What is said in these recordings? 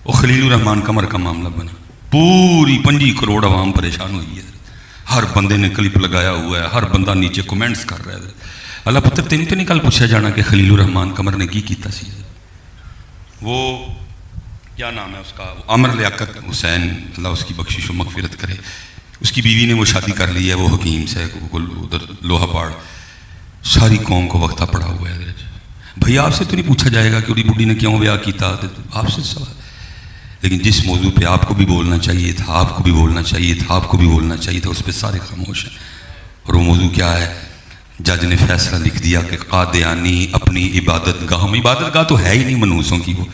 وہ خلیل الرحمان قمر کا معاملہ بنا، پوری 5 کروڑ عوام پریشان ہوئی ہے، ہر بندے نے کلپ لگایا ہوا ہے، ہر بندہ نیچے کومنٹس کر رہا ہے۔ اللہ پتر تین تو نہیں کل پوچھا جانا کہ خلیل الرحمان قمر نے کی کیتا سی؟ وہ کیا نام ہے اس کا، عمر لیاقت حسین، اللہ اس کی بخشش و مغفرت کرے، اس کی بیوی نے وہ شادی کر لی ہے، وہ حکیم سے ادھر لوہا پاڑ، ساری قوم کو وقتہ پڑا ہوا ہے۔ بھائی آپ سے تو نہیں پوچھا جائے گا کہ وہ بڈی نے کیوں بیاہ کیتا، آپ سے سوال، لیکن جس موضوع پہ آپ کو بھی بولنا چاہیے تھا، آپ کو بھی بولنا چاہیے تھا، آپ کو بھی بولنا چاہیے تھا، اس پہ سارے خاموش ہیں۔ اور وہ موضوع کیا ہے؟ جج نے فیصلہ لکھ دیا کہ قادیانی اپنی عبادت گاہوں میں، عبادت گاہ تو ہے ہی نہیں منحوسوں کی، وہ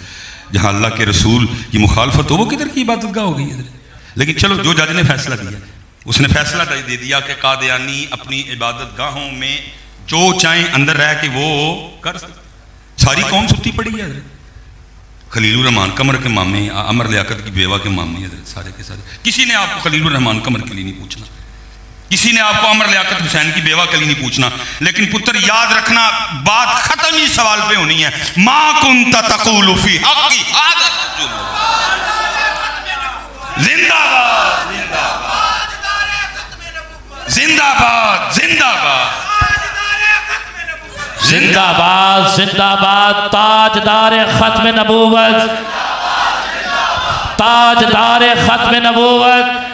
جہاں اللہ کے رسول کی مخالفت ہو وہ کدھر کی عبادت گاہ ہو گئی ہے؟ لیکن چلو جو جج نے فیصلہ دیا، اس نے فیصلہ دے دیا کہ قادیانی اپنی عبادت گاہوں میں جو چاہیں اندر رہ کے وہ کر سکتے۔ ساری قوم ستی پڑی ہے حضرت، خلیل الرحمان قمر کے مامے، عمر لیاقت کی بیوہ کے مامے حضرت، سارے کے سارے۔ کسی نے آپ کو خلیل الرحمان قمر کے لیے نہیں پوچھنا، کسی نے آپ کو عمر لیاقت حسین کی بیوہ کے لیے نہیں پوچھنا، لیکن پتر یاد رکھنا بات ختم ہی سوال پہ ہونی ہے، ما کنت تقول فی حقی هذا الرجل۔ زندہ باد زندہ باد زندہ باد زندہ باد زندہ باد تاجدار ختم نبوت، تاجدار ختم نبوت،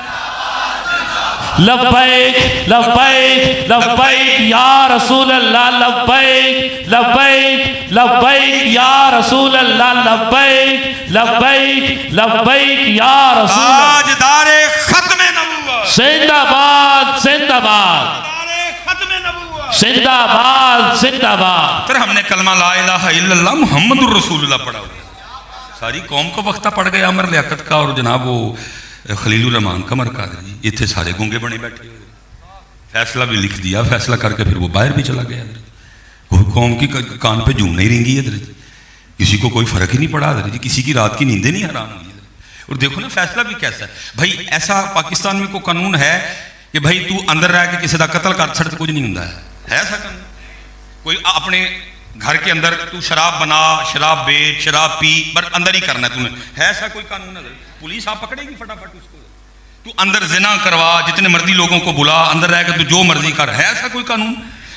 لبیک لبیک لبیک یا رسول اللہ، لبیک لبیک لبیک یا رسول اللہ، لبیک لبیک لبیک یا رسول اللہ۔ تاجدار ختم نبوت، زندہ باد زندہ باد زندہ باد زندہ باد۔ پھر ہم نے کلمہ لا الہ الا اللہ محمد الرسول اللہ پڑھا ہوا، ساری قوم کو وقتہ پڑ گیا عمر لیاقت کا اور جناب وہ خلیل الرحمان قمر کا، یہ تھے سارے گونگے بنے بیٹھے ہوئے، فیصلہ بھی لکھ دیا، فیصلہ کر کے پھر وہ باہر بھی چلا گیا۔ قوم کی کان پہ جوں نہیں رینگی ہے، کسی کو کوئی فرق ہی نہیں پڑا، کسی کی رات کی نیندیں نہیں حرام ہوئی۔ اور دیکھو نا فیصلہ بھی کیسا ہے بھائی، ایسا پاکستان میں کوئی قانون ہے کہ بھائی تو اندر رہ کے کسی کا قتل کر چھڑ کچھ نہیں ہوتا ہے ایسا قانون؟ کوئی اپنے گھر کے اندر تو شراب بنا، شراب بیچ، شراب پی، پر اندر ہی کرنا ہے تمہیں، ہے ایسا کوئی قانون؟ ہے پولیس آپ پکڑے گی فٹافٹ اس کو؟ تو اندر زنا کروا، جتنے مرضی لوگوں کو بلا، اندر رہ کے تو جو مرضی کر، ہے ایسا کوئی قانون؟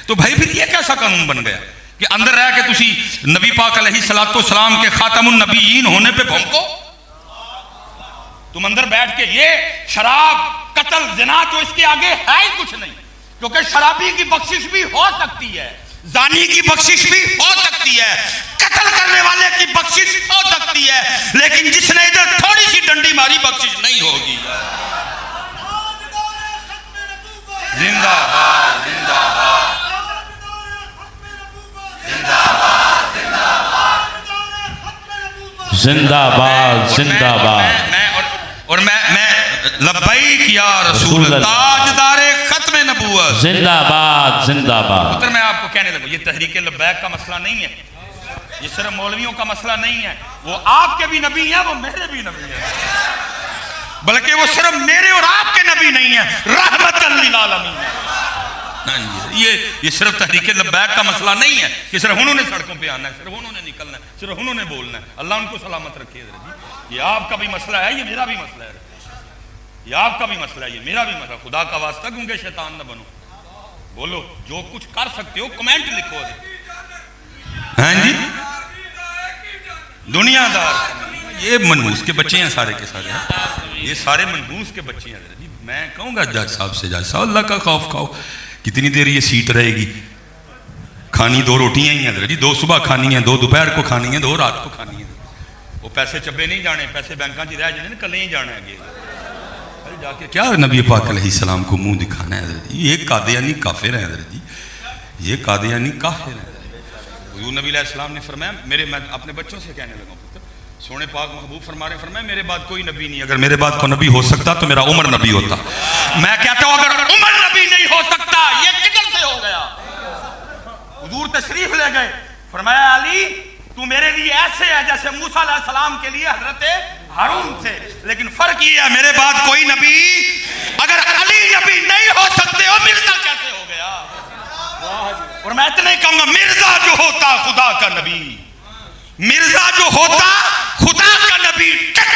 تو بھائی پھر یہ کیسا قانون بن گیا کہ اندر رہ کے تسی نبی پاک علیہ الصلوۃ والسلام کے خاتم النبیین ہونے پہ بھونکو؟ تم اندر بیٹھ کے یہ شراب، قتل، زنا تو اس کے آگے ہے ہی کچھ نہیں، کیونکہ شرابی کی بخشش بھی ہو سکتی ہے، زانی کی بخشش بھی ہو سکتی ہے، قتل کرنے والے کی بخشش ہو سکتی ہے، لیکن جس نے ادھر تھوڑی سی ڈنڈی ماری بخشش نہیں ہوگی۔ زندہ باد زندہ باد زندہ باد زندہ باد۔ اور میں لبیک یا رسول اللہ، تاجدار ختم نبوت، زندہ باد زندہ باد۔ پتر میں آپ کو کہنے لگا یہ تحریک لبیک کا مسئلہ نہیں ہے، یہ صرف مولویوں کا مسئلہ نہیں ہے، وہ آپ کے بھی نبی ہیں، وہ میرے بھی نبی ہیں، بلکہ وہ صرف میرے اور آپ کے نبی نہیں ہیں، رحمت للعالمین۔ یہ صرف تحریک لبیک کا مسئلہ نہیں ہے کہ صرف انہوں نے سڑکوں پہ آنا ہے، صرف انہوں نے نکلنا ہے، صرف انہوں نے بولنا ہے، اللہ ان کو سلامت رکھے۔ یہ آپ کا بھی مسئلہ ہے، یہ میرا بھی مسئلہ ہے، یہ آپ کا بھی مسئلہ ہے، یہ میرا بھی مسئلہ۔ خدا کا واسطہ گونگے شیطان نہ بنو، بولو جو کچھ کر سکتے ہو کمنٹ لکھو۔ ہاں جی دنیا دار، یہ منحوس کے بچے ہیں سارے کے سارے، یہ سارے منحوس کے بچے ہیں۔ میں کہوں گا جج صاحب سے، جج صاحب اللہ کا خوف کھاؤ، کتنی دیر یہ سیٹ رہے گی؟ کھانی 2 روٹیاں ہی ہیں جی، 2 صبح کھانی ہیں، 2 دوپہر کو کھانی ہیں، 2 رات کو کھانی ہیں۔ وہ پیسے چبے نہیں جانے، پیسے بینکاں چ رہ جانے، کلے ہی جانا ہے جا کے کیا نبی پاک علیہ السلام کو منہ دکھانا ہے حضرت جی؟ یہ قادیانی کافر ہیں حضرت جی، یہ قادیانی کافر ہیں۔ حضور نبی علیہ السلام نے فرمایا، میں اپنے بچوں سے کہنے لگا پتر، سونے پاک محبوب فرمایا میرے بعد کوئی نبی نہیں، اگر میرے بعد کوئی نبی ہو سکتا تو میرا عمر نبی ہوتا۔ میں کہتا ہوں اگر عمر نبی نہیں ہو سکتا، یہ کدھر سے ہو گیا؟ حضور تشریف لے گئے، فرمایا علی تو میرے لیے ایسے ہے جیسے موسیٰ علیہ السلام کے لیے حضرت ہارون تھے، لیکن فرق یہ ہے میرے بعد کوئی نبی، اگر علی نبی نہیں ہو سکتے ہو مرزا کیسے ہو گیا؟ اور میں اتنا ہی کہوں گا مرزا جو ہوتا خدا کا نبی، مرزا جو ہوتا خدا کا نبی ٹک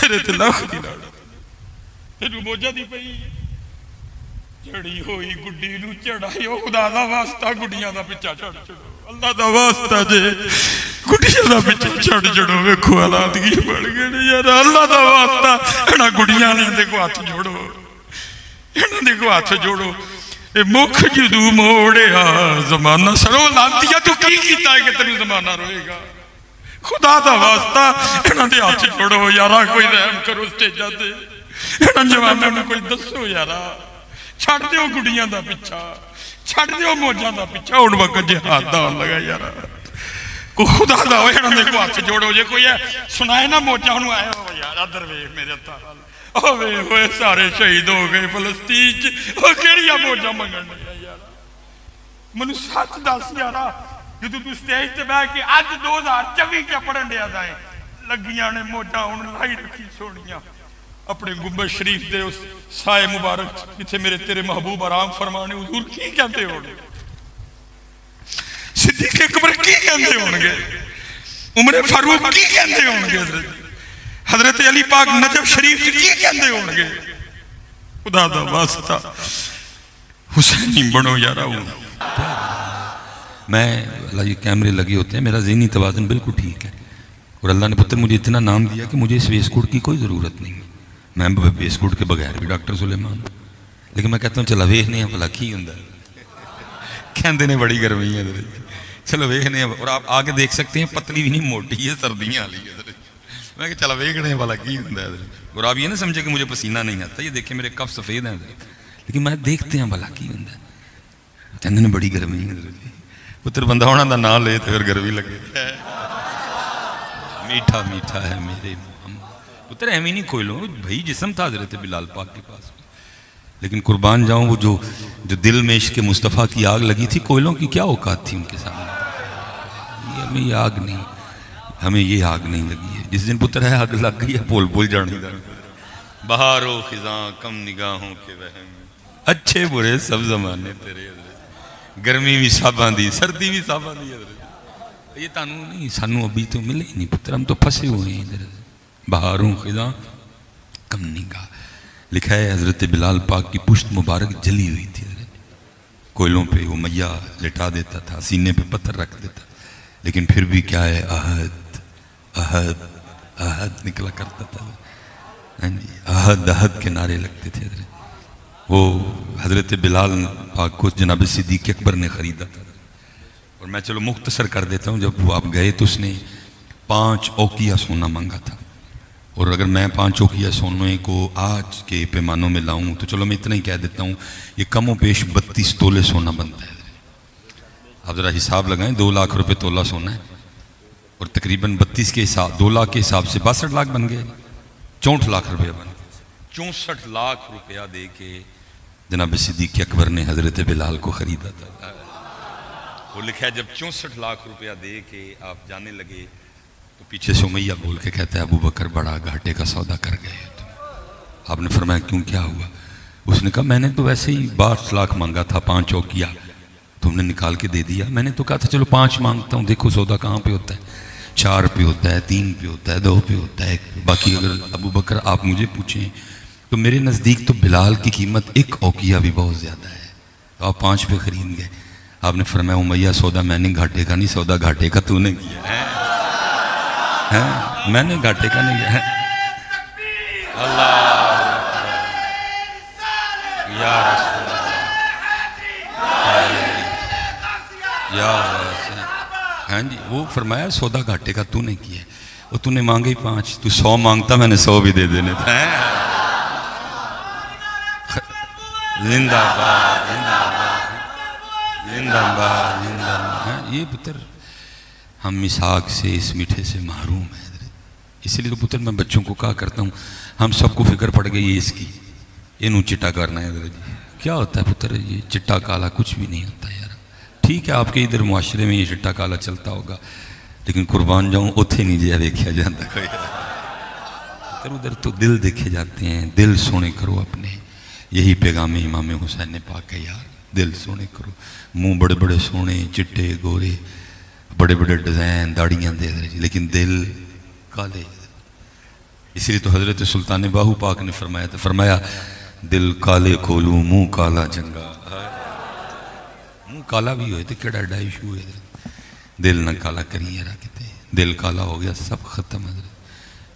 تیرے تے لاکھ دی لاڑ تینوں موجہ دی پئی چڑی ہوئی گڈی نو چڑھائی خدا دا واسطہ گڈیاں دا پیچھا چھڑ چھڑو اللہ دا واسطہ جے گڈیاں دا پیچھا چھڑ چھڑو ویکھو حالات کی بڑھ گئے نے یار اللہ دا واسطہ انہاں گڈیاں نے دے کو ہاتھ جوڑو انہاں دے کو ہاتھ جوڑو اے مکھ جدو موڑیا زمانہ سرو لانتیا تو کی کیتا ہے کہ تینوں زمانہ روئے گا خدا دا واسطہ انہاں دے ہاتھ جوڑو یارا کوئی رحم کرو سٹیجا تے انہاں جواناں نوں کوئی دسو یارا چھڑ دیو گڈیاں دا پیچھا چھڑ دیو موجاں دا پیچھا ہن وقت جہاد دا آن لگا یارا کو خدا دا ہوئے انہاں دے کو ہاتھ جوڑو جے کوئی ہے سنائے نا موجاں نوں آئے ہو یار ادھر ویکھ میرے تال اوے ہوئے سارے شہید ہو گئے فلسطین او کیڑیاں موجاں منگن لگا یارا منوں سچ دس یارا جدو تو سٹیج تے بیٹھ کے اج 2024 کے پڑھن دیا جائیں لگیاں نے موجاں ہن لائی رکھی سونیاں اپنے گنبد شریف دے اس سائے مبارک جتھے میرے تیرے محبوب آرام فرمانے حضور کی کہتے ہونگے صدیق اکبر کی کہتے ہونگے عمر فاروق کی کہتے ہونگے حضرت علی پاک نجف شریف کی کہتے ہونگے خدا دا واسطہ حسینی بنو یارا ہوں میں اللہ یہ کیمرے لگے ہوتے ہیں میرا ذہنی توازن بالکل ٹھیک ہے اور اللہ نے پتر مجھے اتنا نام دیا کہ مجھے اس ویس کوڈ کی کوئی ضرورت نہیں میں ویس کوڈ کے بغیر بھی ڈاکٹر سلیمان لیکن میں کہتا ہوں چلو ویکھنے ہیں بھلا کی ہوندا کہندے نے بڑی گرمی ہے چلو ویکھنے ہیں اور آپ آگے دیکھ سکتے ہیں پتلی بھی نہیں موٹی ہے سردیاں والی ہے میں کہ چلو ویکھنے ہیں بھلا کی ہوندا اور آپ یہ نہ سمجھے کہ مجھے پسینہ نہیں آتا یہ دیکھیں میرے کف سفید ہیں لیکن میں دیکھتے ہیں بھلا کی ہوندا کہندے نے بڑی گرمی ہے پتر بندہ ہونا دا نام لے تو پھر گرمی لگے میٹھا میٹھا ہے میرے پتر ایمی نہیں کوئی لو بھائی جسم تھا حضرت بلال پاک کے پاس لیکن قربان جاؤں وہ جو دل میں عشق مصطفیٰ کی آگ لگی تھی کوئلوں کی کیا اوقات تھی ان کے سامنے ہمیں یہ آگ نہیں ہمیں یہ آگ نہیں لگی ہے جس دن پتر ہے آگ لگ گئی ہے بول جانے بہار و خزاں کم نگاہوں کے وہم اچھے برے سب زمانے تیرے گرمی بھی صاباں دی سردی بھی صاباں دی یہ تانوں نہیں سانوں ابھی تو ملے ہی نہیں پتر ہم تو پھنسے ہوئے ہیں ادھر بہاروں خزاں کم نگاہ لکھا ہے حضرت بلال پاک کی پشت مبارک جلی ہوئی تھی کوئلوں پہ وہ میاں لٹا دیتا تھا سینے پہ پتھر رکھ دیتا لیکن پھر بھی کیا ہے احد احد احد نکلا کرتا تھا احد احد کے نعرے لگتے تھے وہ حضرت بلال پاک کو جناب صدیق اکبر نے خریدا تھا اور میں چلو مختصر کر دیتا ہوں جب وہ آپ گئے تو اس نے 5 اوقیہ سونا مانگا تھا اور اگر میں 5 اوقیہ سونے کو آج کے پیمانوں میں لاؤں تو چلو میں اتنا ہی کہہ دیتا ہوں یہ کم و بیش 32 تولے سونا بنتا ہے آپ ذرا حساب لگائیں 2 لاکھ روپے تولہ سونا ہے اور تقریباً 32 کے حساب 2 لاکھ کے حساب سے 62 لاکھ بن گئے 64 لاکھ روپیہ بن گئے 64 لاکھ روپیہ دے کے جناب صدیق اکبر نے حضرت بلال کو خریدا تھا وہ لکھا ہے جب 64 لاکھ روپیہ دے کے آپ جانے لگے تو پیچھے سے امیہ بول کے کہتا ہے ابو بکر بڑا گھاٹے کا سودا کر گئے تم آپ نے فرمایا کیوں کیا ہوا اس نے کہا میں نے تو ویسے ہی 62 لاکھ مانگا تھا 5 اوقیہ تم نے نکال کے دے دیا میں نے تو کہا تھا چلو 5 مانگتا ہوں دیکھو سودا کہاں پہ ہوتا ہے 4 پہ ہوتا ہے 3 پہ ہوتا ہے 2 پہ ہوتا ہے باقی اگر ابو بکر آپ مجھے پوچھیں تو میرے نزدیک تو بلال کی قیمت 1 اوقیہ بھی بہت زیادہ ہے تو آپ 5 پہ خرید گئے آپ نے فرمایا امیہ سودا میں نے گھاٹے کا نہیں سودا گھاٹے کا تو نے کیا ہے میں نے گھاٹے کا نہیں کیا ہے اللہ یا رسول یا ہاں جی وہ فرمایا سودا گھاٹے کا تو نے کیا ہے وہ تو نے مانگے 5 تو 100 مانگتا میں نے 100 بھی دے دینے تھا زندہ باد زندہ باد زندہ باد زندہ باد یہ پتر ہم مساق سے اس میٹھے سے محروم ہیں اس لیے تو پتر میں بچوں کو کہا کرتا ہوں ہم سب کو فکر پڑ گئی ہے اس کی یہ چٹا کرنا ہے کیا ہوتا ہے پتر یہ چٹا کالا کچھ بھی نہیں ہوتا یار ٹھیک ہے آپ کے ادھر معاشرے میں یہ چٹا کالا چلتا ہوگا لیکن قربان جاؤں اتھے نہیں جیا دیکھا جاتا کوئی ادھر ادھر تو دل دیکھے جاتے ہیں دل سونے کرو اپنے یہی پیغام امام حسین نے پاک ہے یار دل سونے کرو منہ بڑے بڑے سونے چٹے گورے بڑے بڑے ڈیزائن داڑیاں دے لیکن دل کالے اس لیے تو حضرت سلطان باہو پاک نے فرمایا دل کالے کھولوں منہ کالا چنگا. منہ کالا بھی ہوئے تو کیڑا ڈا ایشو ہوئے دل نہ کالا کری یارا کتے. دل کالا ہو گیا سب ختم حضرت.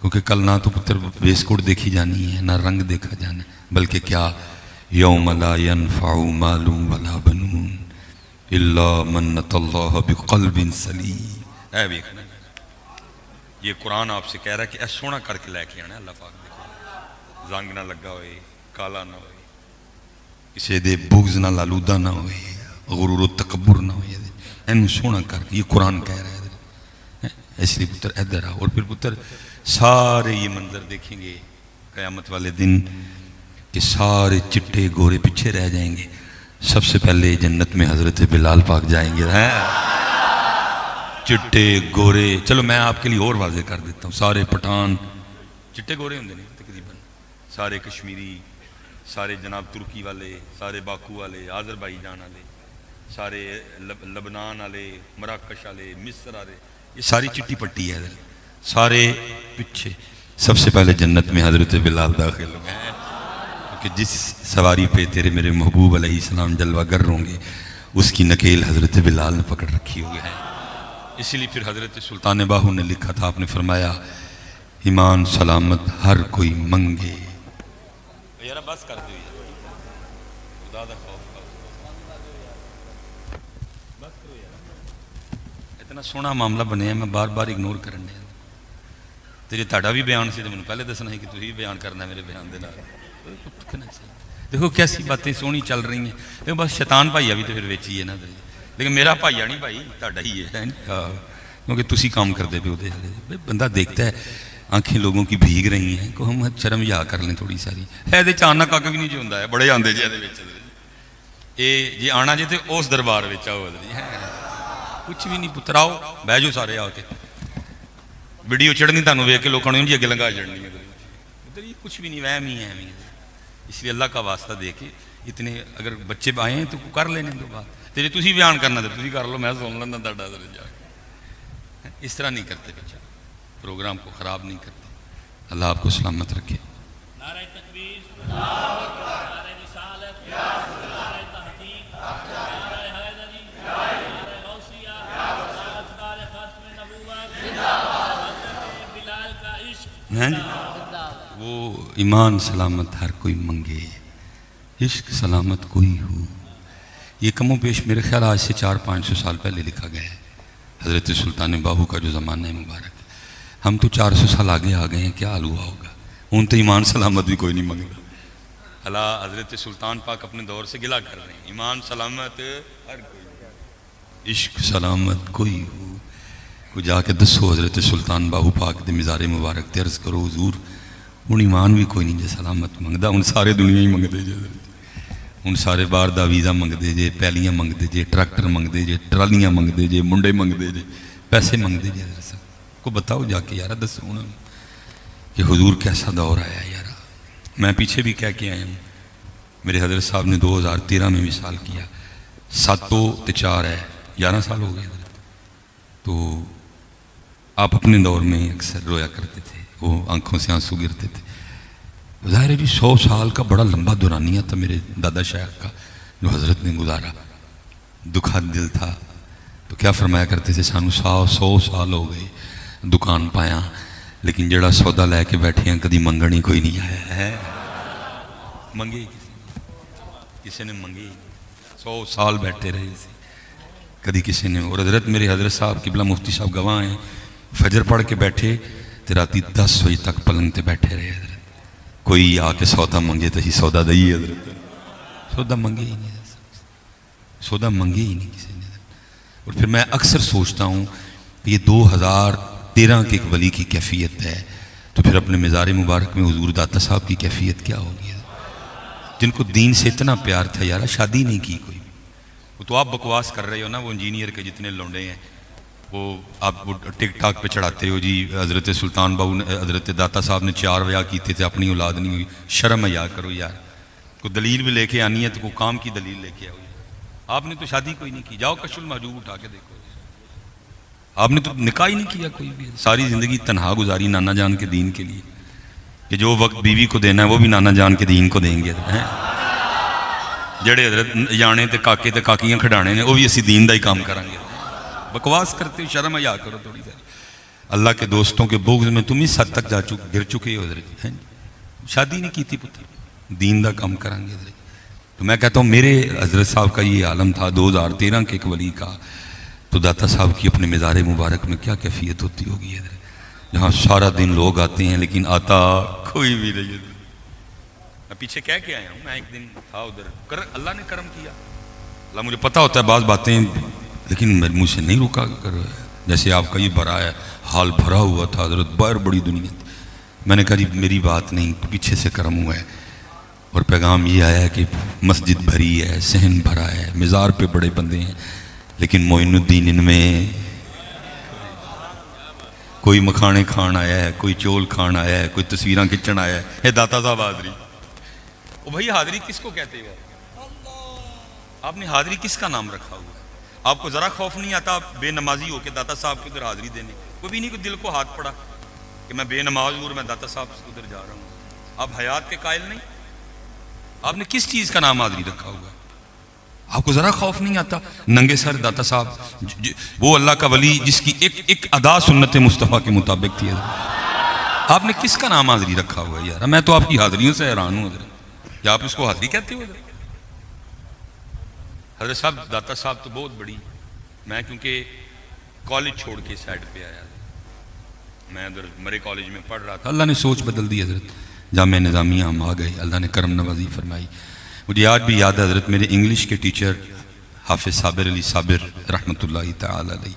کیونکہ کل نہ تو پتر ویسکوٹ دیکھی جانی ہے نہ رنگ دیکھا جانا ہے، بلکہ کیا یوم لا ينفع مال ولا بنون الا من اتى الله بقلب سلیم. اے دیکھنا یہ قرآن آپ سے کہہ رہا ہے کہ اے سونا کر کے لے کے آنا. اللہ پاک دیکھو زنگ نہ لگا ہوئے، کالا نہ ہوئے، کسی دے بغض نہ لالودہ نہ ہوئے، غرور و تکبر نہ ہوئے. اینو سونا کر کے یہ قرآن کہہ رہا ہے. اس لیے پتر ادھر آ. اور پھر پتر سارے یہ منظر دیکھیں گے قیامت والے دن کہ سارے چٹے گورے پیچھے رہ جائیں گے. سب سے پہلے جنت میں حضرت بلال پاک جائیں گے. چٹے گورے. چلو میں آپ کے لیے اور واضح کر دیتا ہوں. سارے پٹھان چٹے گورے ہوں نہیں تقریباً، سارے کشمیری، سارے جناب ترکی والے، سارے باکو والے، آذربائی جان والے، سارے لبنان والے، مراکش والے، مصر والے، یہ ساری چٹی پٹی ہے. سارے پیچھے. سب سے پہلے جنت میں حضرت بلال داخل ہوں گے کہ جس سواری پہ تیرے میرے محبوب علیہ السلام جلوہ گر ہوں گے اس کی نکیل حضرت بلال نے پکڑ رکھی ہوئی ہے. اسی لیے پھر حضرت سلطان باہو نے لکھا تھا، آپ نے فرمایا ایمان سلامت ہر کوئی منگے. یار بس کر دو خدا دا خوف بس کرو یار. اتنا سونا معاملہ بنے میں بار بار اگنور کرنے تیرے تاڑا بھی بیان سے میں نے پہلے دسنا ہے کہ تو ہی بیان کرنا ہے میرے بیان دے نال. دیکھو کیسی باتیں سونی چل رہی ہیں. دیکھو بس شیطان بھائیا بھی تو پھر ویچی ہے نا، لیکن میرا بھائیا نہیں بھائی تاڑا ہی ہے کیونکہ تسی کام کرتے پہ ہوتے. بندہ دیکھتا ہے آنکھیں لوگوں کی بھیگ رہی ہیں کو ہم شرم یا کر لیں تھوڑی ساری ہے. یہ چاننا کک بھی نہیں جو ہوں ہے بڑے آتے جی یہ جی آنا جی تو اس دربار آؤ کچھ بھی نہیں. پتر آؤ بہ جاؤ سارے آ کے ویڈیو چڑھنی تمہیں ویک کے لوگوں نے جی اگے لنگا چڑھنی ہے. کچھ بھی نہیں وہم ہی ہے. اس لیے اللہ کا واسطہ دے کے اتنے اگر بچے آئے ہیں تو کر لینے دو بات. تیرے تسی بیان کرنا تو تسی کر لو، میں سن لینا تھا. اس طرح نہیں کرتے بچہ، پروگرام کو خراب نہیں کرتے. اللہ آپ کو سلامت رکھے. نعرہ تکبیر، نعرہ رسالت، نعرہ تحقیق، نعرہ حیدری، نعرہ غوثیہ، تاجدار ختم نبوت، حضرت بلال کا عشق. وہ ایمان سلامت ہر کوئی منگے، عشق سلامت کوئی ہو. یہ کم و بیش میرے خیال آج سے 400-500 سال پہلے لکھا گیا ہے. حضرت سلطان باہو کا جو زمانہ ہے مبارک. ہم تو 400 سال آگے آ گئے ہیں، کیا حال ہوا ہوگا. ان تو ایمان سلامت بھی کوئی نہیں منگا. اللہ حضرت سلطان پاک اپنے دور سے گلا کر رہے ہیں ایمان سلامت ہر کوئی، عشق سلامت کوئی ہو. کو جا کے دسو حضرت سلطان باہو پاک دے مزار مبارک تے عرض کرو حضور ہوں ایمان بھی کوئی نہیں جے سلامت منگتا. ہوں سارے دنیا ہی منگتے جے، ہوں سارے باہر دا ویزا منگتے جے، پیلیاں منگتے جے، ٹریکٹر منگتے جے، ٹرالیاں منگتے جے، منڈے منگتے جے، پیسے منگتے جے. حضرت کو بتاؤ جا کے یار دسو نا کہ حضور کیسا دور آیا یار. میں پیچھے بھی کہہ کے آیا ہوں، میرے حضرت صاحب نے 2013 میں وصال کیا. 7 تے 4 ہے 11 سال ہو گئے. تو آپ اپنے دور میں اکثر رویا کرتے تھے، وہ آنکھوں سے آنسو گرتے تھے. ظاہر ہے بھی 100 سال کا بڑا لمبا دورانیہ تھا میرے دادا شیخ کا جو حضرت نے گزارا. دکھا دل تھا. تو کیا فرمایا کرتے تھے سانو 100 سال ہو گئے دکان پایا لیکن جڑا سودا لے کے بیٹھے ہیں کدی منگنی کوئی نہیں آیا ہے. منگے کسی نے منگے 100 سال بیٹھے رہے سے کدی کسی نے. اور حضرت میرے حضرت صاحب قبلہ مفتی صاحب گواہ ہیں، فجر پڑھ کے بیٹھے تو راتی 10 بجے تک پلنگ تے بیٹھے رہے. حضرت کوئی آ کے سودا منگے تو ہی سودا دئیے. حضرت سودا منگے ہی نہیں، سودا منگے ہی نہیں کسی نے. اور پھر میں اکثر سوچتا ہوں یہ 2013 کے ایک ولی کی کیفیت ہے تو پھر اپنے مزار مبارک میں حضور داتا صاحب کی کیفیت کیا ہوگی جن کو دین سے اتنا پیار تھا. یار شادی نہیں کی کوئی. وہ تو آپ بکواس کر رہے ہو نا، وہ انجینئر کے جتنے لونڈے ہیں وہ آپ وہ ٹک ٹاک پہ چڑھاتے ہو جی حضرت سلطان باہو نے حضرت داتا صاحب نے 4 ویا کیتے تھے اپنی اولاد نہیں ہوئی. شرم یا کرو یار. کوئی دلیل بھی لے کے آنی ہے تو کوئی کام کی دلیل لے کے آؤ. آپ نے تو شادی کوئی نہیں کی. جاؤ کشف المحجوب اٹھا کے دیکھو. آپ نے تو نکاح ہی نہیں کیا کوئی بھی. ساری زندگی تنہا گزاری نانا جان کے دین کے لیے. کہ جو وقت بیوی کو دینا ہے وہ بھی نانا جان کے دین کو دیں گے. جڑے حضرت جانے تے کاکے تے کاکیاں کھڈانے نے وہ بھی اسی دین دا ہی کام کریں گے. بکواس کرتے ہو، شرم حیا کرو تھوڑی سی. اللہ کے دوستوں کے بغض میں تم اس حد تک گر چکے ہو حضرت. شادی نہیں کی تھی پتر، دین دا کام کریں گے حضرت. تو میں کہتا ہوں میرے حضرت صاحب کا یہ عالم تھا 2013 کے ایک ولی کا، تو داتا صاحب کی اپنے مزار مبارک میں کیا کیفیت ہوتی ہوگی حضرت، جہاں سارا دن لوگ آتے ہیں لیکن آتا کوئی بھی نہیں حضرت. میں پیچھے کہہ کے آیا ہوں، میں ایک دن تھا ادھر، اللہ نے کرم کیا. اللہ مجھے پتہ ہوتا ہے بعض باتیں لیکن میرے منہ سے نہیں رکا کر. جیسے آپ کا یہ بھرا ہے، حال بھرا ہوا تھا حضرت، باہر بڑی دنیا تھی. میں نے کہا جی میری بات نہیں، پیچھے سے کرم ہوا ہے. اور پیغام یہ آیا ہے کہ مسجد بھری ہے، صحن بھرا ہے، مزار پہ بڑے بندے ہیں، لیکن معین الدین ان میں کوئی مکھانے کھان آیا ہے، کوئی چول کھان آیا ہے، کوئی تصویراں کھچن آیا ہے. اے داتا صاحب حاضری، او بھائی حاضری کس کو کہتے ہو؟ آپ نے حاضری کس کا نام رکھا ہوا ہے؟ آپ کو ذرا خوف نہیں آتا بے نمازی ہو کے داتا صاحب کے ادھر حاضری دینے؟ کوئی بھی نہیں کوئی دل کو ہاتھ پڑا کہ میں بے نماز ہوں اور میں داتا صاحب ادھر جا رہا ہوں. آپ حیات کے قائل نہیں؟ آپ نے کس چیز کا نام حاضری رکھا ہوا ہے؟ آپ کو ذرا خوف نہیں آتا؟ ننگے سر داتا صاحب وہ اللہ کا ولی جس کی ایک ادا سنت مصطفیٰ کے مطابق تھی. آپ نے کس کا نام حاضری رکھا ہوا ہے یار؟ میں تو آپ کی حاضریوں سے حیران ہوں حضرت، کیا آپ اس کو حاضری کہتے ہو حضرت صاحب؟ داتا صاحب تو بہت بڑی. میں کیونکہ کالج چھوڑ کے سائڈ پہ آیا، میں ادھر مرے کالج میں پڑھ رہا تھا. اللہ نے سوچ بدل دی حضرت، جامعہ نظامیہ ہم آ گئے، اللہ نے کرم نوازی فرمائی. مجھے آج بھی یاد ہے حضرت میرے انگلش کے ٹیچر حافظ صابر علی صابر رحمۃ اللہ تعالی علیہ،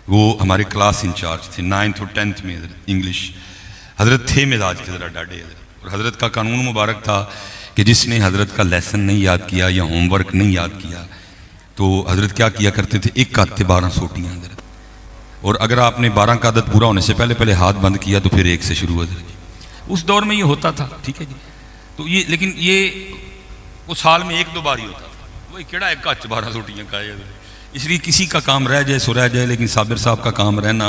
وہ ہمارے کلاس انچارج تھے 9th اور 10th میں حضرت انگلش. حضرت تھے مزاج کے ذرا ڈاڈے حضرت، اور حضرت کا قانون مبارک تھا کہ جس نے حضرت کا لیسن نہیں یاد کیا یا ہوم ورک نہیں یاد کیا تو حضرت کیا کیا کرتے تھے، ایک کاتے 12 سوٹیاں حضرت. اور اگر آپ نے 12 کا عدد پورا ہونے سے پہلے ہاتھ بند کیا تو پھر ایک سے شروع حضرت. اس دور میں یہ ہوتا تھا، ٹھیک ہے جی. تو یہ لیکن یہ وہ سال میں 1-2 بار ہی ہوتا تھا. وہی کیڑا ایک کچ 12 سوٹیاں کھائے حضرت. اس لیے کسی کا کام رہ جائے سو رہ جائے، لیکن صابر صاحب کا کام رہنا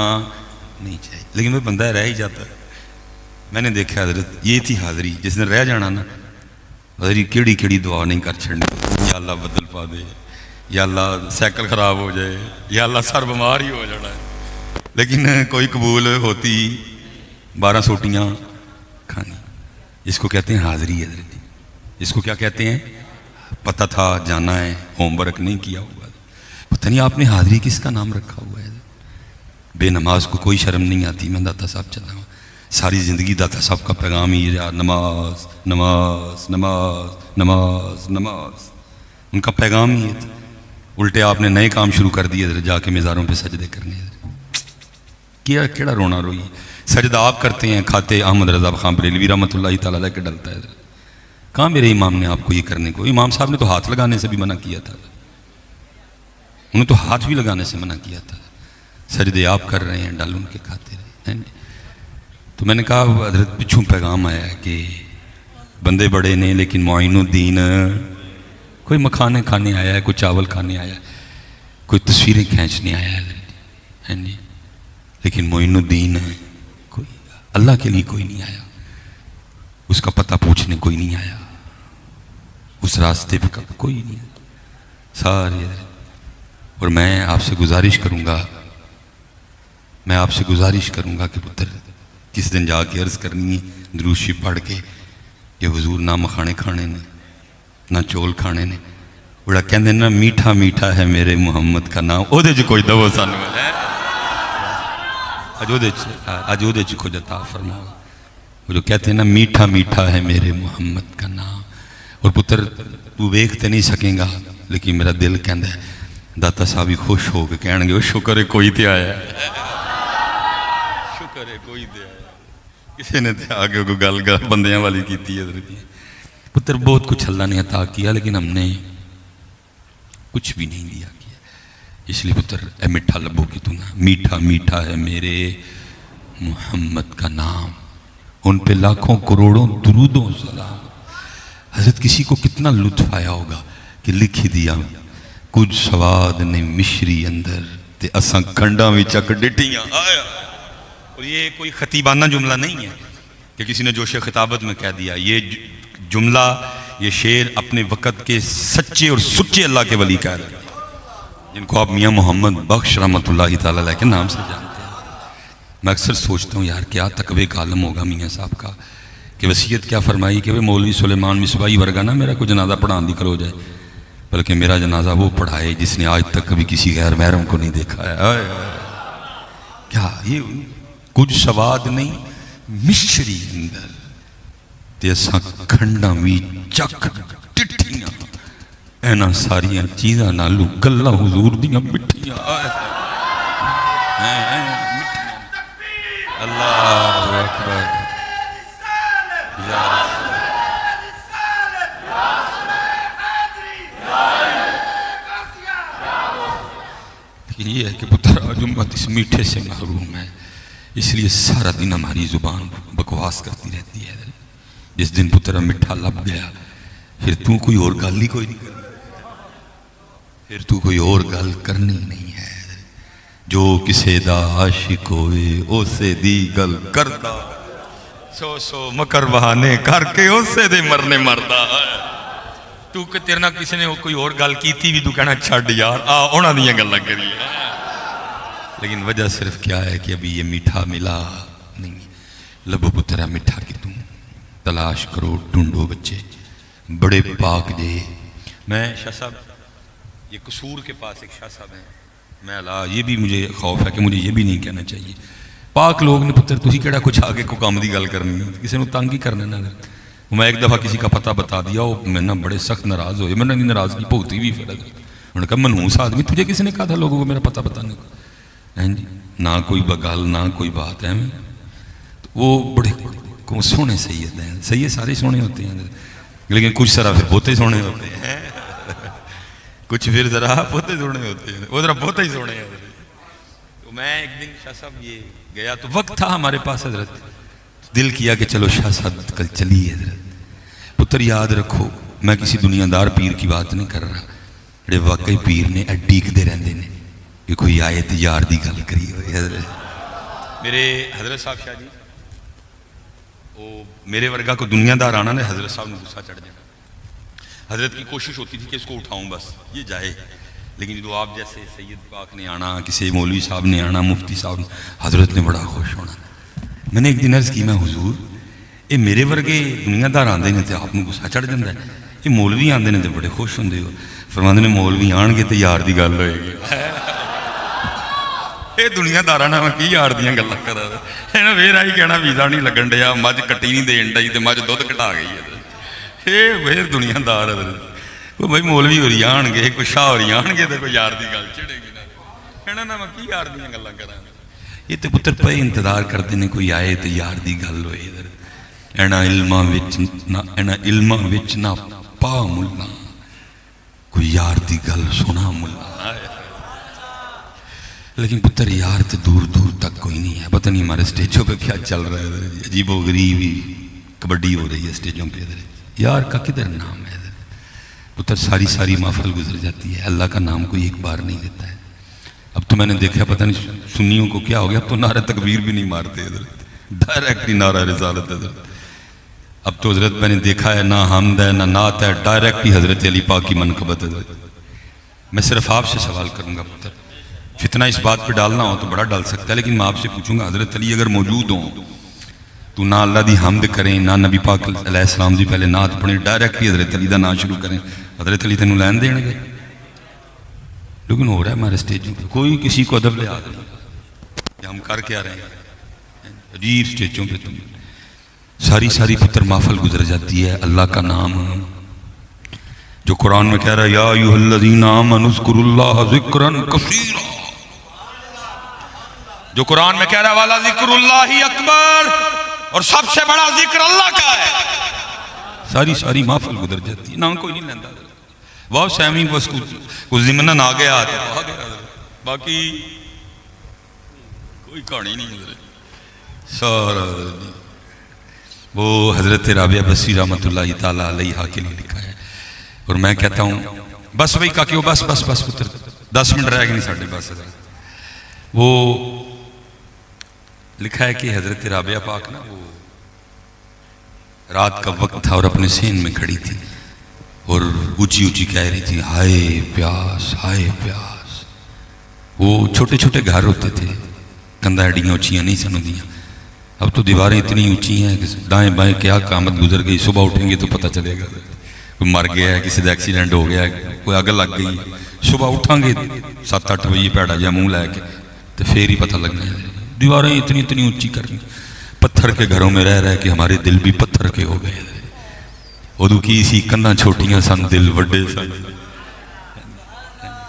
نہیں چاہیے. لیکن وہ بندہ رہ ہی جاتا ہے. میں نے دیکھا حضرت یہ تھی حاضری، جس نے رہ جانا نا حضری کیڑی کیڑی دعا نہیں کر چھڑنی. یا اللہ بدل پا دے، یا اللہ سائیکل خراب ہو جائے، یا اللہ سر بیمار ہی ہو جانا ہے، لیکن کوئی قبول ہوتی 12 سوٹیاں کھانی. اس کو کہتے ہیں حاضری حضرت. اس کو کیا کہتے ہیں؟ پتہ تھا جانا ہے، ہوم ورک نہیں کیا ہوا. پتہ نہیں آپ نے حاضری کس کا نام رکھا ہوا ہے. بے نماز کو کوئی شرم نہیں آتی. میں داتا صاحب چلا ہوں ساری زندگی، داتا صاحب کا پیغام ہی رہا نماز نماز نماز نماز نماز. ان کا پیغام ہی ہے. الٹے آپ نے نئے کام شروع کر دیے جا کے مزاروں پہ سجدے کرنے. کیا کیڑا رونا روئی. سجدہ آپ کرتے ہیں، کھاتے احمد رضا خان بریلوی رحمۃ اللہ تعالی علیہ کے ڈلتا ہے. کہاں میرے امام نے آپ کو یہ کرنے کو؟ امام صاحب نے تو ہاتھ لگانے سے بھی منع کیا تھا. انہوں نے تو ہاتھ بھی لگانے سے منع کیا تھا. سجدے آپ کر رہے ہیں، ڈال ان کے کھاتے رہے ہیں. تو میں نے کہا حضرت پچھوں پیغام آیا ہے کہ بندے بڑے نے لیکن معین الدین کوئی مکھانے کھانے آیا ہے، کوئی چاول کھانے آیا ہے، کوئی تصویریں کھینچنے آیا ہے جی، لیکن معین الدین کوئی اللہ کے لیے کوئی نہیں آیا. اس کا پتہ پوچھنے کوئی نہیں آیا. اس راستے پہ کوئی نہیں آیا. سارے. اور میں آپ سے گزارش کروں گا کہ پتر کس دن جا کے عرض کرنی ہے درود شریف پڑھ کے کہ حضور نہ مکھانے کھانے نے نہ چول کھانے نے. بڑا کہندے نا میٹھا میٹھا ہے میرے محمد کا نام. او دے جو کوئی دو سانو ہے اج او دے چ کچھ عطا فرماؤ. وہ جو کہتے ہیں نا میٹھا میٹھا ہے میرے محمد کا نام. اور پتر تو ویکھ تے نہیں سکیں گا لیکن میرا دل کہندا ہے داتا صاحب ہی خوش ہو کے کہن گے وہ شکر ہے کوئی تے آیا ہے. شکر ہے کوئی تے آیا. کسی نے تے آگے کوئی گل بندیاں والی کیتی ہے. پتر بہت کچھ اللہ نے عطا کیا لیکن ہم نے کچھ بھی نہیں دیا کیا. اس لیے پتر اے میٹھا لبو کی تو نا میٹھا میٹھا ہے میرے محمد کا نام. ان پہ لاکھوں کروڑوں درود و سلام. حضرت کسی کو کتنا لطف آیا ہوگا کہ لکھ ہی دیا کچھ سواد نے مشری اندر تے اساں کھنڈاں وچ چک ڈٹیاں آیا. اور یہ کوئی خطیبانہ جملہ نہیں ہے. کہ کسی نے جوش خطابت میں کہہ دیا یہ جملہ، یہ شعر اپنے وقت کے سچے اور سچے اللہ کے ولی کہہ رہے ہیں، جن کو آپ میاں محمد بخش رحمۃ اللہ تعالیٰ علیہ کے نام سے جانتے ہیں۔ میں اکثر سوچتا ہوں یار کیا تقوی کا عالم ہوگا میاں صاحب کا، کہ وصیت کیا فرمائی کہ مولوی سلیمان مصباحی ورگا نا میرا کوئی جنازہ پڑھان دی کرو جائے، بلکہ میرا جنازہ وہ پڑھائے جس نے آج تک کبھی کسی غیر محرم کو نہیں دیکھا ہے۔ آئے آئے۔ کیا یہ کچھ سواد نہیں مشری اندر تے اساں کھنڈا بھی چک ٹٹھیاں اینا ساریاں چیزاں نالو گلہ حضور دیاں مٹھیاں۔ اللہ اکبر یا لیکن یہ ہے کہ پتر آج امت اس میٹھے سے محروم ہے، اس لیے سارا دن ہماری زبان بکواس کرتی رہتی ہے۔ جس دن پتر مٹھا لب گیا پھر تو کوئی اور گل ہی کوئی نہیں کرنی، پھر تو کوئی اور گل کرنی نہیں ہے۔ جو کسے دا عاشق ہوئے اسے دی گل کردا، سو سو مکر بہانے کر کے اسے دے مرنے مردا۔ تو کہ تیرے نہ کسی نے کوئی اور گل کیتی بھی تو کہنا چھڑ یار اونا دیاں گلاں کری ہے۔ لیکن وجہ صرف کیا ہے کہ ابھی یہ میٹھا ملا نہیں۔ لبو پترا میٹھا کہ تم تلاش کرو، ڈھونڈو بچے بڑے پاک دے۔ میں شاہ صاحب یہ قصور کے پاس ایک شاہ صاحب ہیں، میں اللہ یہ بھی مجھے خوف ہے کہ مجھے یہ بھی نہیں کہنا چاہیے۔ پاک لوگ نے پتر تسی کیڑا کچھ آگے کو کام دی گل کرنی ہے، کسی نے تنگ ہی کرنا نہ۔ میں ایک دفعہ کسی کا پتہ بتا دیا، وہ میں نہ بڑے سخت ناراض ہوئے، میں نے ناراضگی بھگتی بھی پھر انہوں نے کہا منحوس آدمی تجھے کسی نے کہا تھا لوگوں کو میرا پتہ بتانے کو؟ جی نہ کوئی بگل نہ کوئی بات ہے۔ تو وہ بڑے سونے سید ہیں، سید سارے سونے ہوتے ہیں لیکن کچھ ذرا پھر بہتے سونے ہوتے ہیں، کچھ پھر ذرا بہتے سونے ہوتے ہیں، وہ ذرا بہتے ہی سونے ہیں۔ تو میں ایک دن شاہ صاحب یہ گیا تو وقت تھا ہمارے پاس حضرت، دل کیا کہ چلو شاہ صاحب کل چلیے حضرت۔ پتر یاد رکھو میں کسی دنیا دار پیر کی بات نہیں کر رہا، جڑے واقعی پیر نے اڈیکتے رہندے نے کہ کوئی آئے تو یار دی گل کری ہوئے۔ حضرت میرے حضرت صاحب شاہ جی وہ میرے ورگا کو دنیا دار آنا نے حضرت صاحب نے غصہ چڑھ جانا۔ حضرت کی کوشش ہوتی تھی کہ اس کو اٹھاؤں بس یہ جائے، لیکن جو آپ جیسے سید پاک نے آنا، کسی مولوی صاحب نے آنا، مفتی صاحب نے، حضرت نے بڑا خوش ہونا۔ میں نے ایک دن عرض کی میں حضور یہ میرے ورگے دنیا دار آندے نے تو آپ کو غصہ چڑھ جاتا ہے، یہ مولوی آندے نے تو بڑے خوش ہوندے ہو۔ فرماندے نے مولوی آن گے تو یار دی گل ہوئے گی، یہ دنیا دار میں کی یار دیاں گلاں کرا پھر آئی کہنا ویزا نہیں لگن ڈیا، مجھ کٹی نہیں دین ڈئی تو مجھ دودھ کٹا گئی ہے، یہ پھر دنیا دار کوئی بھائی مولوی ہو رہی آن گے، کوئی شاہ ہو رہی آن گے تو کوئی یار دی گل چڑھے گی نہ کہنا نہ میں کی یار دیاں گلاں کرا۔ یہ تو پتر پہ انتظار کرتے ہیں کوئی آئے تو یار دی گل ہوئے۔ ادھر اینا علماں وچ نہ پا ملا، کوئی یار دی گل سنا ملا۔ لیکن پتر یار تو دور دور تک کوئی نہیں ہے، پتہ نہیں ہمارے سٹیجوں پہ کیا چل رہا ہے، عجیب و غریب ہی کبڈی ہو رہی ہے سٹیجوں پہ۔ یار کا کدھر نام ہے؟ پتر ساری ساری محفل گزر جاتی ہے، اللہ کا نام کوئی ایک بار نہیں لیتا ہے۔ اب تو میں نے دیکھا پتہ نہیں سنیوں کو کیا ہو گیا، اب تو نعرہ تکبیر بھی نہیں مارتے حضرت، ڈائریکٹ ہی نعرہ رسالت حضرت۔ اب تو حضرت میں نے دیکھا ہے نہ حمد ہے نہ نعت ہے، ڈائریکٹ ہی حضرت علی پاک کی منقبت حضرت۔ میں صرف آپ سے سوال کروں گا پتر، فتنہ اس بات پہ ڈالنا ہو تو بڑا ڈال سکتا ہے، لیکن میں آپ سے پوچھوں گا حضرت علی اگر موجود ہوں تو نہ اللہ دی حمد کریں نہ نبی پاک علیہ السلام دی پہلے نعت پڑھیں، ڈائریکٹ ہی حضرت علی دا نام شروع کریں، حضرت علی تینوں لین دین گے؟ لیکن ہو رہا ہے ہمارے سٹیجوں پہ کوئی کسی کو ادب لے آ رہے ہیں کہ ہم کر کے آ رہے ہیں، عجیب سٹیجوں پہ تم ساری ساری پتر محفل گزر جاتی ہے اللہ کا نام جو قرآن میں کہہ رہا ہے یا ایھا الذین آمنوا اذکروا اللہ ذکرا کثیرا، جو قرآن میں کہہ رہا ہے والا ذکر اللہ اکبر، اور سب سے بڑا ذکر اللہ کا ہے۔ ساری ساری محفل گزر جاتی ہے، نہ کوئی نہیں لیندہ، واہ سیمی بس کچھ ضمنن آ گیا تو آ گیا، باقی کوئی کہانی نہیں حضرت سارا وہ حضرت رابعہ بصری رحمۃ اللہ تعالیٰ علیہ کے لیے لکھا ہے۔ اور میں کہتا ہوں بس بھائی کاکیو بس بس بس پتر 10 منٹ رہ گئے نہیں ساڑھے پاس۔ وہ لکھا ہے کہ حضرت رابعہ پاک نا وہ رات کا وقت تھا اور اپنے سین میں کھڑی تھی اور اونچی اونچی کہہ رہی تھی ہائے پیاس ہائے پیاس. وہ چھوٹے چھوٹے گھر ہوتے تھے, کندھا ایڈیاں اونچیاں نہیں سن ہوندیاں. اب تو دیواریں اتنی اونچی ہیں کہ دائیں بائیں کیا قیامت گزر گئی. صبح اٹھیں گے تو پتہ چلے گا کوئی مر گیا ہے, کسی کا ایکسیڈنٹ ہو گیا ہے, کوئی اگ لگ گئی. صبح اٹھاں گے 7-8 بجے پیڑا جا منہ لے کے تو پھر ہی پتہ لگنا ہے. دیواریں اتنی اتنی اونچی کرنی, پتھر کے گھروں میں رہ رہ کے ہمارے دل بھی پتھر کے ہو گئے. ادو کی سی کندھاں چھوٹیاں سن دل وڈے سن,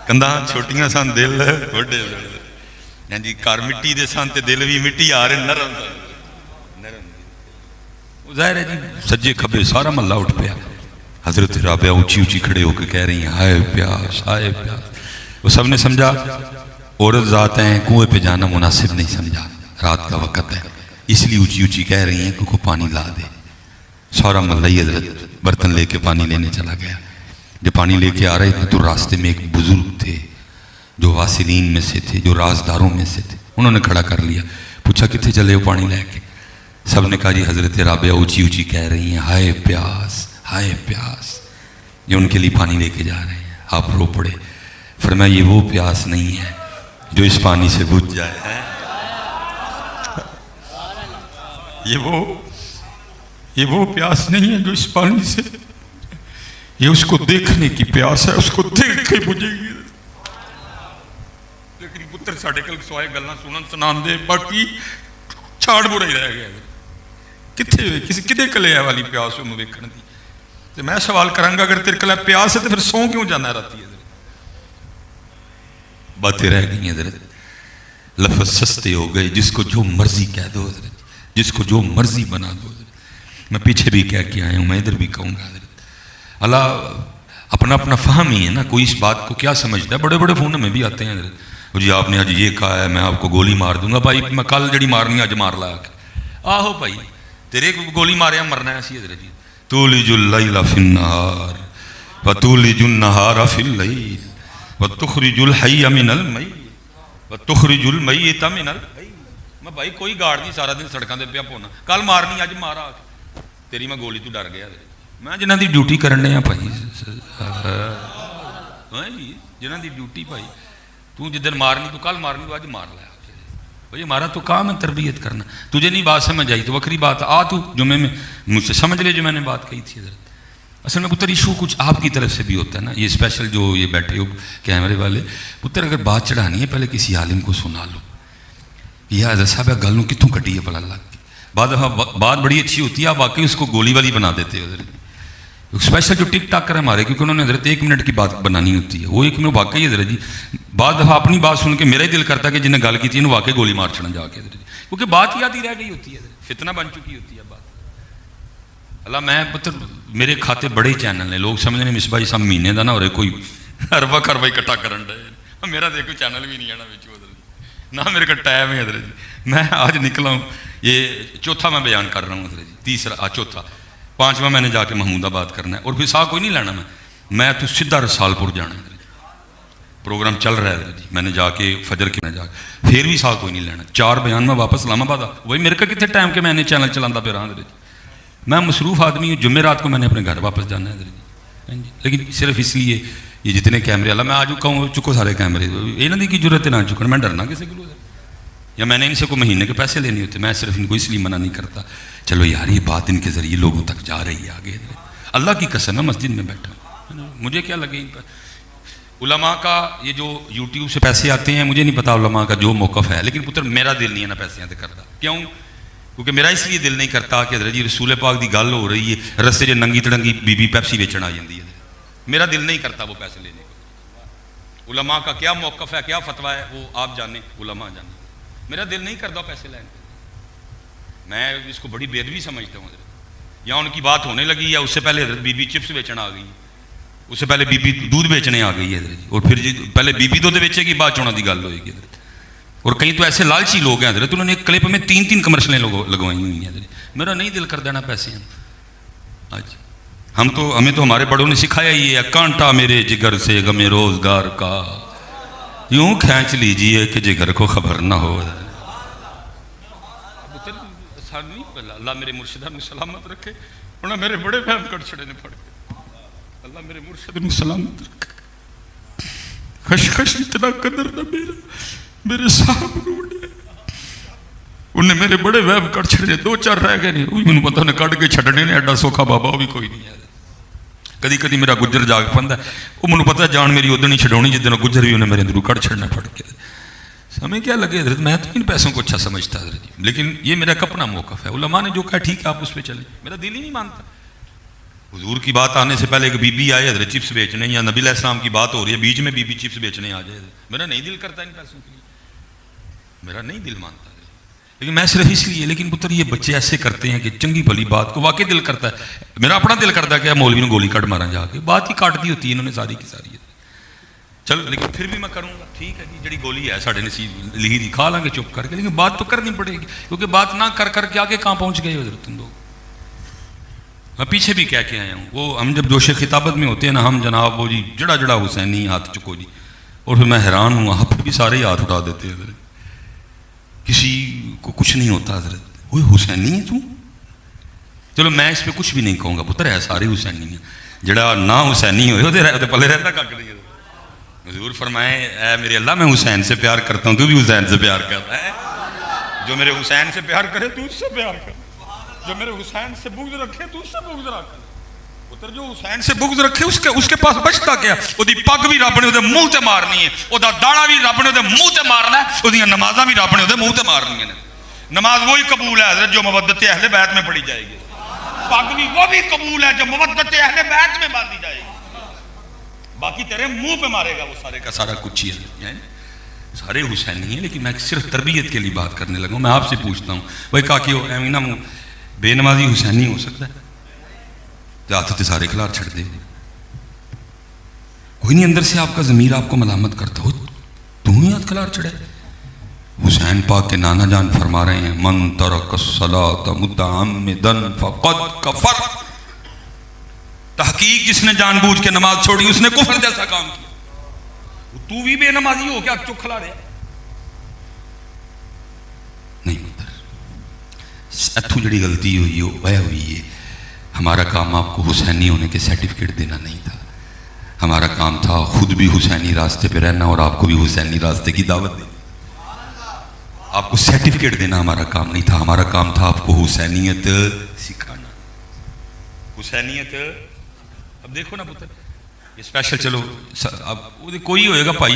کندھاں چھوٹیاں سن دل وڈے. ہاں جی, گھر مٹی دے سن تے دل بھی مٹی آ رہے نرم نرم. ظاہر ہے جی سجے کھبے سارا محلہ اٹھ پیا. حضرت رابعہ اونچی اونچی کھڑے ہو کے کہہ رہی ہیں ہائے پیاس ہائے پیاس. وہ سب نے سمجھا عورت ذات ہیں, کنویں پہ جانا مناسب نہیں سمجھا, رات کا وقت ہے اس لیے اونچی اونچی کہہ رہی ہیں کہ کو پانی لا دے. سارا محلہ ہی حضرت برتن لے کے پانی لینے چلا گیا. جب پانی لے کے آ رہے تھے تو راستے میں ایک بزرگ تھے جو واصلین میں سے تھے, جو رازداروں میں سے تھے. انہوں نے کھڑا کر لیا, پوچھا کتنے چلے ہو پانی لے کے. سب نے کہا جی حضرت رابعہ اونچی اونچی کہہ رہی ہیں ہائے پیاس ہائے پیاس. یہ ان کے لیے پانی لے کے جا رہے ہیں. آپ رو پڑے, فرمایا یہ وہ پیاس نہیں ہے جو اس پانی سے بجھ جائے. یہ وہ پیاس نہیں ہے جو اس پانی سے, یہ اس کو دیکھنے کی پیاس ہے, اس کو دیکھ کے بجھے گی. لیکن پتر ساڈے کل سوائے گلاں سنن سنان دے باقی چھاڑ بڑا ہی رہ گیا. کتنے کسی کدے کلے ہے والی پیاس انہوں ویکھن دی. تے میں سوال کراں گا اگر تیرے کلے پیاس ہے تو پھر سو کیوں جانا ہے راتی؟ باتیں رہ گئی حضرت, لفظ سستے ہو گئے. جس کو جو مرضی کہہ دو حضرت, جس کو جو مرضی بنا دو حضرت. میں پیچھے بھی کہہ کے آیا ہوں, میں ادھر بھی کہوں گا حضرت. اللہ اپنا اپنا فہم ہی ہے نا, کوئی اس بات کو کیا سمجھتا ہے. بڑے بڑے فون میں بھی آتے ہیں حضرت, جی آپ نے آج یہ کہا ہے میں آپ کو گولی مار دوں گا. بھائی میں کل جڑی مارنی آج مار لایا کہ آہو بھائی تیرے کو گولی ماریا مرنا ہے سی حضرت جی. تولج اللیل فی النہار وتولج النہار فی اللیل وتخرج الحی من المیت وتخرج المیت من الحی. میں بھائی کوئی گاڑ نہیں سارا دن سڑکاں دے پیا پونا, کل مارنی اج مارا تیری. میں گولی تو ڈر گیا, میں جنہاں دی ڈیوٹی کرنے ہیں بھائی, جنہاں دی ڈیوٹی بھائی, تو جدن مارنی تو کل مارنی تو اج مار لایا. بھائی ہمارا تو کام ہے تربیت کرنا. تجھے نہیں بات سمجھ آئی تو وکری بات, آ تو جمعے میں مجھ سے سمجھ لے جو میں نے بات کہی تھی حضرت. اصل میں پتر ایشو کچھ آپ کی طرف سے بھی ہوتا ہے نا, یہ اسپیشل جو یہ بیٹھے ہو کیمرے والے. پتر اگر بات چڑھانی ہے پہلے کسی عالم کو سنا لو, یہ حضرت صاحب گل کتوں کٹی ہے بلا لگ کے. بات بڑی اچھی ہوتی ہے, آپ واقعی اس کو گولی والی بنا دیتے حضرت. اسپیشل جو ٹک ٹاک کرے ہمارے, کیونکہ انہوں نے حضرت 1 منٹ کی بات بنانی ہوتی ہے. وہ 1 منٹ واقعی حضرت جی, بعض دفعہ اپنی بات سن کے میرا ہی دل کرتا ہے کہ جنہیں گل کی تھی انہوں واقعی گولی مار چھڑنا جا کے حضرت جی, کیونکہ بات یاد ہی رہ گئی ہوتی ہے, فتنہ بن چکی ہوتی ہے بات. اللہ میں پتر میرے کھاتے بڑے چینل نے, لوگ سمجھ رہے مصباح صاحب مہینے کا نہ ہو رہے کوئی اربا خربا اکٹھا کرن ڈے. میرا تو کوئی چینل بھی نہیں ہے نا بچوں حضرت, نہ میرے کا ٹائم ہے حضرت جی. میں آج نکلا ہوں, یہ چوتھا میں بیان کر رہا ہوں حضرت جی, تیسرا چوتھا 5واں میں نے جا کے محمود آباد کرنا ہے. اور پھر سا کوئی نہیں لینا, میں تو سیدھا رسال پور جانا ہے. پروگرام چل رہا ہے جی, میں نے جا کے فجر کے میں جا کے پھر بھی سا کوئی نہیں لینا. 4 بیان میں واپس اسلام آباد آ. وہی میرے کا کتنے ٹائم کہ میں نے چینل چلانا پہ رہا حضرت جی. میں مصروف آدمی ہوں, جمعے رات کو میں نے اپنے گھر واپس جانا ہے حضرت جی. لیکن صرف اس لیے یہ جتنے کیمرے اللہ میں آ چکا ہوں, چکو سارے کیمرے. یہ نہ کی ضرورت ہے نہ چکن, میں ڈرنا کسی کو, یا میں نے ان سے کوئی مہینے کے پیسے لینے ہوتے. میں صرف ان کو اس لیے منع نہیں کرتا, چلو یار یہ بات ان کے ذریعے لوگوں تک جا رہی ہے آگے. اللہ کی قسم ہے مسجد میں بیٹھا ہوں, مجھے کیا لگے ان پر. علماء کا یہ جو یوٹیوب سے پیسے آتے ہیں, مجھے نہیں پتا علماء کا جو موقف ہے, لیکن پتر میرا دل نہیں ہے نا پیسے آتے کرتا. کیوں؟ کیونکہ میرا اس لیے دل نہیں کرتا کہ حضرت جی رسول پاک دی گل ہو رہی ہے, رستے جو ننگی تڑنگی بی بی پیپسی بیچن آ جاتی ہے. میرا دل نہیں کرتا وہ پیسے لینے کو. علماء کا کیا موقف ہے, کیا فتویٰ ہے, وہ آپ جانیں, علماء جانیں. میرا دل نہیں کرتا پیسے لینے. میں اس کو بڑی بے ادبی سمجھتا ہوں. یا ان کی بات ہونے لگی, یا اس سے پہلے حضرت بی بی چپس بیچنا آ گئی, اس سے پہلے بی بی دودھ بیچنے آ گئی ہے حضرت, اور پھر جی پہلے بی بی دودھ بیچے گی, بعد چونا کی گل ہوئے گی حضرت. اور کہیں تو ایسے لالچی لوگ ہیں حضرت, انہوں نے ایک کلپ میں 3 کمرشلیں لگوائی ہوئی ہیں حضرت. میرا نہیں دل کر دینا پیسے ہیں آج. ہمیں تو ہمارے بڑوں نے سکھایا ہی ہے, کانٹا میرے جگر سے غم روزگار کا یوں کھینچ لیجئے کہ جگر کو خبر نہ ہو. اللہ میرے مرشدہ میں سلامت رکھے. انہیں میرے بڑے وہم کر چھڑے نے پڑھ کے اللہ میرے مرشد نو سلامت رکھے خش اتنا قدر نہ میرے صاحب روڑے انہیں میرے بڑے وہم کر چھڑے 2-4 رہ گئے نہیں وہی مجھے پتا انہیں کٹ کے چھڑنے نے ایڈا سوکھا بابا وہ بھی کوئی نہیں ہے کدی کدی میرا گجر جاگ پہ وہ مجھے پتا جان میری ادھر نہیں چھڑونی جس دن گجر بھی انہیں میرے اندروں کٹ چھڑنا پڑ کے ہمیں کیا لگے حضرت میں تو ان پیسوں کو اچھا سمجھتا حضرت جی لیکن یہ میرا اپنا موقف ہے علماء نے جو کہا ٹھیک ہے آپ اس پہ چلیں میرا دل ہی نہیں مانتا حضور کی بات آنے سے پہلے ایک بی بی آئے حضرت چپس بیچنے یا نبی علیہ السلام کی بات ہو رہی ہے بیچ میں بی بی چپس بیچنے آ جائے میرا نہیں دل کرتا ان پیسوں کے لیے میرا نہیں دل مانتا لیکن میں صرف اس لیے لیکن پتر یہ بچے ایسے کرتے ہیں کہ چنگی بھلی بات کو واقعی دل کرتا ہے میرا اپنا دل کرتا ہے کہ مولوی نے گولی کٹ مارا جا کے بات ہی کاٹ دی ہوتی ہے انہوں نے ساری کی ساری چلو لیکن پھر بھی میں کروں گا ٹھیک ہے جی جڑی گولی ہے ساڑھے نصیب لکھی دی کھا لیں گے چپ کر کے لیکن بات تو کرنی پڑے گی کیونکہ بات نہ کر کر کے آگے کہاں پہنچ گئے حضرت تم لوگ میں پیچھے بھی کہہ کے آیا ہوں وہ ہم جب جوش خطابت میں ہوتے ہیں نا ہم جناب وہ جی جڑا جڑا حسینی ہاتھ چکو جی اور پھر میں حیران ہوں وہاں پھر بھی سارے ہی ہاتھ اٹھا دیتے ہیں حضرت کسی کو کچھ نہیں ہوتا حضرت وہ حسینی ہے تو چلو میں اس پہ کچھ بھی نہیں کہوں گا پتر ہے سارے حسینی ہیں جڑا نہ حسینی ہوئے وہ پلے رہتا کک نہیں حضور فرمائے اے میرے اللہ میں حسین سے پیار کرتا ہوں تو بھی حسین سے پیار کرتا ہے جو میرے حسین سے پیار کرے تو اس سے پیار کر جو میرے حسین سے بغض رکھے تو اس سے بغض رکھ پتر جو حسین سے بغض رکھے اس کے پاس بچتا کیا وہ دی پگ بھی رب نے منہ تے مارنی ہے وہ داڑا بھی رب نے منہ تے مارنا ہے وہ نمازاں بھی رب نے منہ تے مارنی ہیں نماز وہی قبول ہے حضرت جو مودت اہل بیت میں پڑھی جائے گی پگ بھی وہ بھی قبول ہے جو مودت اہل بیت میں باندھی جائے گی باقی تیرے منہ پہ مارے گا وہ سارے کا سارا کچھ ہی ہے سارے حسینی ہیں لیکن میں صرف تربیت کے لیے بات کرنے لگا ہوں میں آپ سے پوچھتا ہوں بھائی کاکی ہو ایمینا بے نمازی حسینی ہو سکتا ہے ہاتھ سارے کھلار چھڑ دے کوئی نہیں اندر سے آپ کا ضمیر آپ کو ملامت کرتا ہو تم ہی ہاتھ کھلار چڑھے حسین پاک کے نانا جان فرما رہے ہیں من ترک الصلاۃ متعمدا فقد کفر تحقیق جس نے جان بوجھ کے نماز چھوڑی اس نے کفر جیسا کام کیا تو بھی بے نمازی ہو کیا چک کھلا رہے نہیں پتر اتھو جڑی غلطی ہوئی ہو وہ ہوئی ہے ہمارا کام آپ کو حسینی ہونے کے سرٹیفکیٹ دینا نہیں تھا ہمارا کام تھا خود بھی حسینی راستے پہ رہنا اور آپ کو بھی حسینی راستے کی دعوت دینا آپ کو سرٹیفکیٹ دینا ہمارا کام نہیں تھا ہمارا کام تھا آپ کو حسینیت سکھانا حسینیت اب دیکھو نا پتر یہ اسپیشل چلو اب کوئی ہوئے گا بھائی